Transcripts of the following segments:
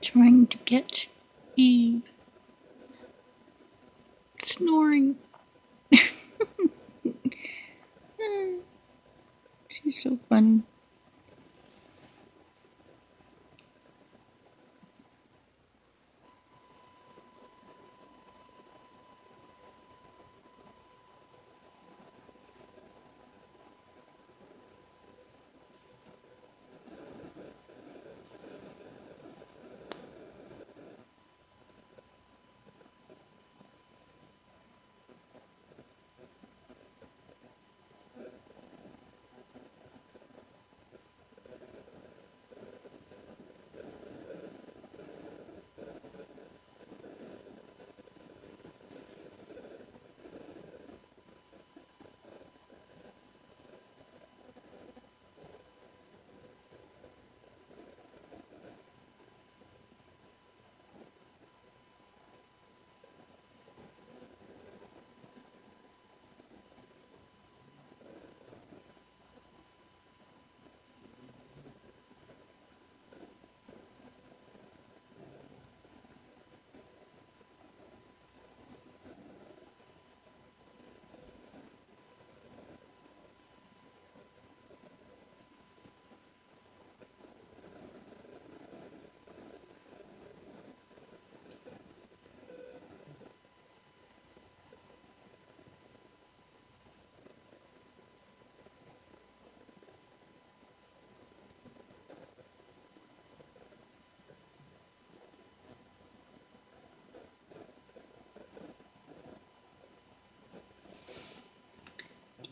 trying to catch Eve snoring. She's so funny.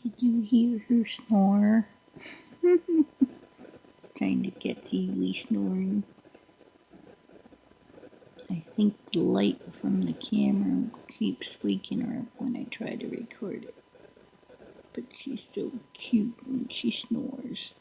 Did you hear her snore? Trying to get Evie snoring. I think the light from the camera keeps waking her up when I try to record it. But she's so cute when she snores.